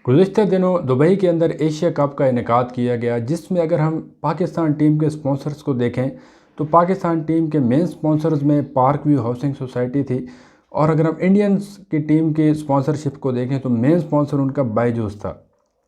گزشتہ دنوں دبئی کے اندر ایشیا کپ کا انعقاد کیا گیا، جس میں اگر ہم پاکستان ٹیم کے سپانسرز کو دیکھیں تو پاکستان ٹیم کے مین سپانسرز میں پارک ویو ہاؤسنگ سوسائٹی تھی، اور اگر ہم انڈینز کی ٹیم کے سپانسرشپ کو دیکھیں تو مین سپانسر ان کا بائیجوز تھا۔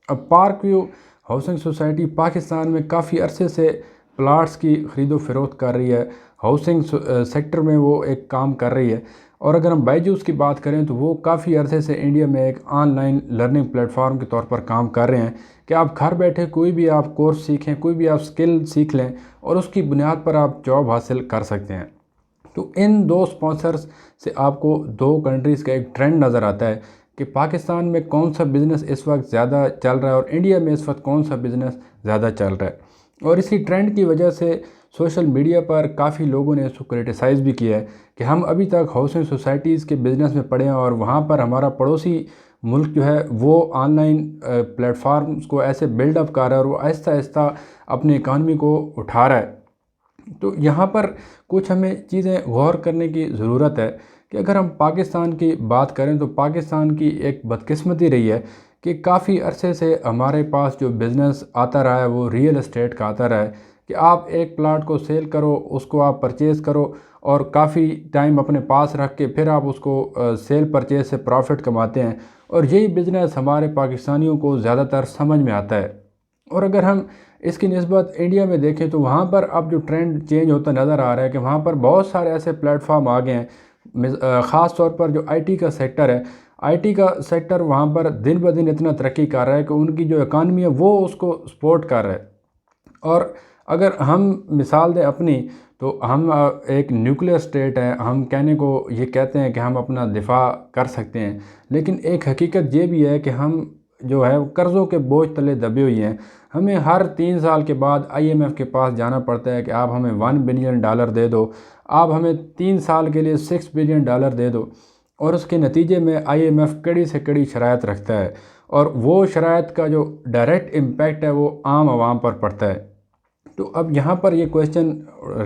اب Park View housing society Pakistan میں کافی عرصے سے پلاٹس کی خرید و فروخت کر رہی ہے، ہاؤسنگ سیکٹر میں وہ ایک کام کر رہی ہے۔ اور اگر ہم بائیجوز کی بات کریں تو وہ کافی عرصے سے انڈیا میں ایک on line learning plate form کے طور پر کام کر رہے ہیں کہ آپ گھر بیٹھے کوئی بھی آپ کورس سیکھیں، کوئی بھی آپ سکل سیکھ لیں اور اس کی بنیاد پر آپ جاب حاصل کر سکتے ہیں۔ تو ان دو سپانسرز سے آپ کو دو کنٹریز کا ایک ٹرینڈ نظر آتا ہے کہ پاکستان میں کون سا بزنس اس وقت زیادہ چل رہا ہے اور انڈیا میں اس وقت کون سا بزنس زیادہ چل رہا ہے۔ اور اسی ٹرینڈ کی وجہ سے سوشل میڈیا پر کافی لوگوں نے اس کو کرٹیسائز بھی کیا ہے کہ ہم ابھی تک ہاؤسنگ سوسائٹیز کے بزنس میں پڑے ہیں اور وہاں پر ہمارا پڑوسی ملک جو ہے وہ آن لائن پلیٹ فارمز کو ایسے بلڈ اپ کر رہا ہے اور وہ آہستہ آہستہ اپنی اکانومی کو اٹھا رہا ہے۔ تو یہاں پر کچھ ہمیں چیزیں غور کرنے کی ضرورت ہے کہ اگر ہم پاکستان کی بات کریں تو پاکستان کی ایک بدقسمتی رہی ہے کہ کافی عرصے سے ہمارے پاس جو بزنس آتا رہا ہے وہ ریئل اسٹیٹ کا آتا رہا ہے کہ آپ ایک پلاٹ کو سیل کرو، اس کو آپ پرچیز کرو اور کافی ٹائم اپنے پاس رکھ کے پھر آپ اس کو سیل پرچیز سے پروفٹ کماتے ہیں، اور یہی بزنس ہمارے پاکستانیوں کو زیادہ تر سمجھ میں آتا ہے۔ اور اگر ہم اس کی نسبت انڈیا میں دیکھیں تو وہاں پر اب جو ٹرینڈ چینج ہوتا نظر آ رہا ہے کہ وہاں پر بہت سارے ایسے پلیٹ فارم آ گئے ہیں، خاص طور پر جو آئی ٹی کا سیکٹر ہے، آئی ٹی کا سیکٹر وہاں پر دن بہ دن اتنا ترقی کر رہا ہے کہ ان کی جو اکانومی ہے وہ اس کو سپورٹ کر رہا ہے۔ اور اگر ہم مثال دیں اپنی تو ہم ایک نیوکلیئر اسٹیٹ ہے، ہم کہنے کو یہ کہتے ہیں کہ ہم اپنا دفاع کر سکتے ہیں، لیکن ایک حقیقت یہ بھی ہے کہ ہم جو ہے قرضوں کے بوجھ تلے دبے ہوئے ہیں۔ ہمیں ہر 3 سال کے بعد آئی ایم ایف کے پاس جانا پڑتا ہے کہ آپ ہمیں $1 بلین دے دو، آپ ہمیں 3 سال کے لیے $6 بلین دے دو، اور اس کے نتیجے میں آئی ایم ایف کڑی سے کڑی شرائط رکھتا ہے، اور وہ شرائط کا جو ڈائریکٹ امپیکٹ ہے وہ عام عوام پر پڑتا ہے۔ تو اب یہاں پر یہ کویسچن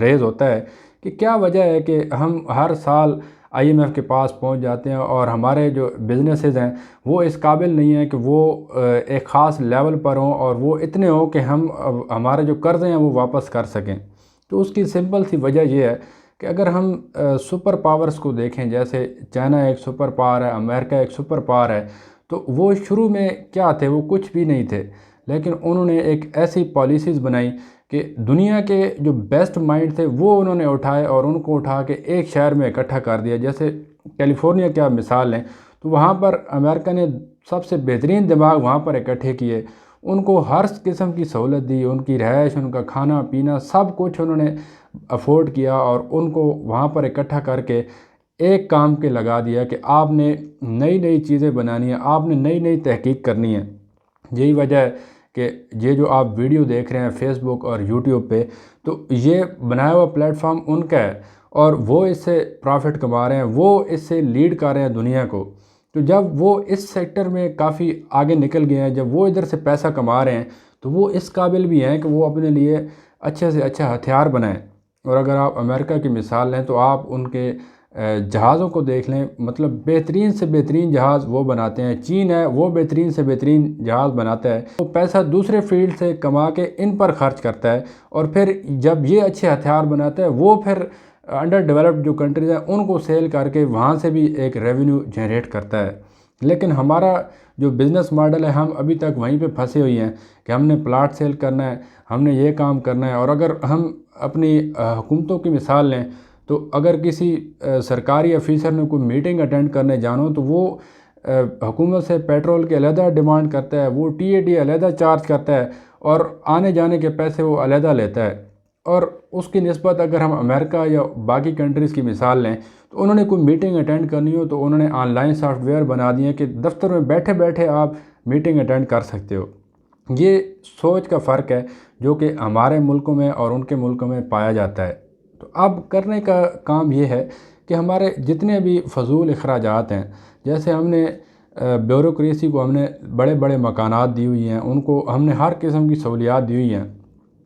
ریز ہوتا ہے کہ کیا وجہ ہے کہ ہم ہر سال آئی ایم ایف کے پاس پہنچ جاتے ہیں اور ہمارے جو بزنسز ہیں وہ اس قابل نہیں ہیں کہ وہ ایک خاص لیول پر ہوں اور وہ اتنے ہوں کہ ہم ہمارے جو قرضے ہیں وہ واپس کر سکیں۔ تو اس کی سمپل سی وجہ یہ ہے کہ اگر ہم سپر پاورز کو دیکھیں، جیسے چائنا ایک سپر پاور ہے، امریکہ ایک سپر پاور ہے، تو وہ شروع میں کیا تھے؟ وہ کچھ بھی نہیں تھے، لیکن انہوں نے ایک ایسی پالیسیز بنائی کہ دنیا کے جو بیسٹ مائنڈ تھے وہ انہوں نے اٹھائے اور ان کو اٹھا کے ایک شہر میں اکٹھا کر دیا۔ جیسے کیلیفورنیا کی آپ مثال لیں تو وہاں پر امریکہ نے سب سے بہترین دماغ وہاں پر اکٹھے کیے، ان کو ہر قسم کی سہولت دی، ان کی رہائش، ان کا کھانا پینا سب کچھ انہوں نے افورڈ کیا، اور ان کو وہاں پر اکٹھا کر کے ایک کام کے لگا دیا کہ آپ نے نئی نئی چیزیں بنانی ہیں، آپ نے نئی نئی تحقیق کرنی ہے۔ یہی وجہ ہے کہ یہ جو آپ ویڈیو دیکھ رہے ہیں فیس بک اور یوٹیوب پہ، تو یہ بنایا ہوا پلیٹ فارم ان کا ہے اور وہ اس سے پروفٹ کما رہے ہیں، وہ اس سے لیڈ کر رہے ہیں دنیا کو۔ تو جب وہ اس سیکٹر میں کافی آگے نکل گئے ہیں، جب وہ ادھر سے پیسہ کما رہے ہیں تو وہ اس قابل بھی ہیں کہ وہ اپنے لیے اچھے سے اچھا ہتھیار بنائیں۔ اور اگر آپ امریکہ کی مثال لیں تو آپ ان کے جہازوں کو دیکھ لیں، مطلب بہترین سے بہترین جہاز وہ بناتے ہیں۔ چین ہے، وہ بہترین سے بہترین جہاز بناتا ہے، وہ پیسہ دوسرے فیلڈ سے کما کے ان پر خرچ کرتا ہے، اور پھر جب یہ اچھے ہتھیار بناتا ہے وہ پھر انڈر ڈیولپڈ جو کنٹریز ہیں ان کو سیل کر کے وہاں سے بھی ایک ریونیو جنریٹ کرتا ہے۔ لیکن ہمارا جو بزنس ماڈل ہے ہم ابھی تک وہیں پہ پھنسے ہوئی ہیں کہ ہم نے پلاٹ سیل کرنا ہے، ہم نے یہ کام کرنا ہے۔ اور اگر ہم اپنی حکومتوں کی مثال لیں تو اگر کسی سرکاری افیسر نے کوئی میٹنگ اٹینڈ کرنے جانا ہو تو وہ حکومت سے پیٹرول کے علیحدہ ڈیمانڈ کرتا ہے، وہ ٹی اے ڈی علیحدہ چارج کرتا ہے، اور آنے جانے کے پیسے وہ علیحدہ لیتا ہے۔ اور اس کی نسبت اگر ہم امریکہ یا باقی کنٹریز کی مثال لیں تو انہوں نے کوئی میٹنگ اٹینڈ کرنی ہو تو انہوں نے آن لائن سافٹ ویئر بنا دیے کہ دفتر میں بیٹھے بیٹھے آپ میٹنگ اٹینڈ کر سکتے ہو۔ یہ سوچ کا فرق ہے جو کہ ہمارے ملکوں میں اور ان کے ملکوں میں پایا جاتا ہے۔ تو اب کرنے کا کام یہ ہے کہ ہمارے جتنے بھی فضول اخراجات ہیں، جیسے ہم نے بیوروکریسی کو ہم نے بڑے بڑے مکانات دی ہوئی ہیں، ان کو ہم نے ہر قسم کی سہولیات دی ہوئی ہیں،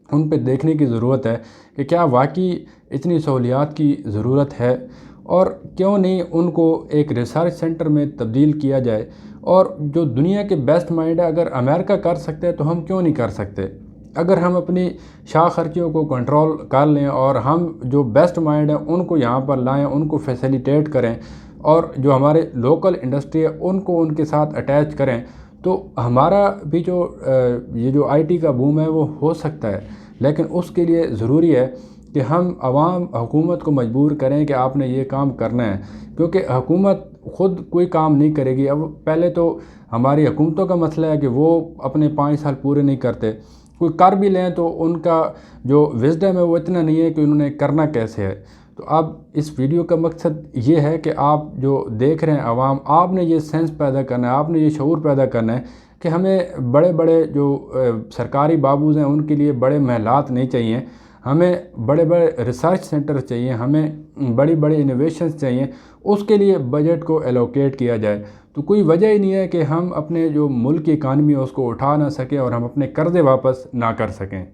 ان پہ دیکھنے کی ضرورت ہے کہ کیا واقعی اتنی سہولیات کی ضرورت ہے، اور کیوں نہیں ان کو ایک ریسرچ سینٹر میں تبدیل کیا جائے اور جو دنیا کے بیسٹ مائنڈ ہے، اگر امریکہ کر سکتے ہیں تو ہم کیوں نہیں کر سکتے؟ اگر ہم اپنی شاہ خرچیوں کو کنٹرول کر لیں اور ہم جو بیسٹ مائنڈ ہیں ان کو یہاں پر لائیں، ان کو فیسیلیٹیٹ کریں، اور جو ہمارے لوکل انڈسٹری ہے ان کو ان کے ساتھ اٹیچ کریں، تو ہمارا بھی یہ جو آئی ٹی کا بوم ہے وہ ہو سکتا ہے۔ لیکن اس کے لیے ضروری ہے کہ ہم عوام حکومت کو مجبور کریں کہ آپ نے یہ کام کرنا ہے، کیونکہ حکومت خود کوئی کام نہیں کرے گی۔ اب پہلے تو ہماری حکومتوں کا مسئلہ ہے کہ وہ اپنے 5 سال پورے نہیں کرتے، کوئی کر بھی لیں تو ان کا جو وزڈم ہے وہ اتنا نہیں ہے کہ انہوں نے کرنا کیسے ہے۔ تو اب اس ویڈیو کا مقصد یہ ہے کہ آپ جو دیکھ رہے ہیں عوام، آپ نے یہ سینس پیدا کرنا ہے، آپ نے یہ شعور پیدا کرنا ہے کہ ہمیں بڑے بڑے جو سرکاری بابوز ہیں ان کے لیے بڑے محلات نہیں چاہیے، ہمیں بڑے بڑے ریسرچ سینٹر چاہیے، ہمیں بڑی بڑی انوویشنز چاہیے، اس کے لیے بجٹ کو ایلوکیٹ کیا جائے۔ تو کوئی وجہ ہی نہیں ہے کہ ہم اپنے جو ملک کی اکانومی ہے اس کو اٹھا نہ سکیں اور ہم اپنے قرضے واپس نہ کر سکیں۔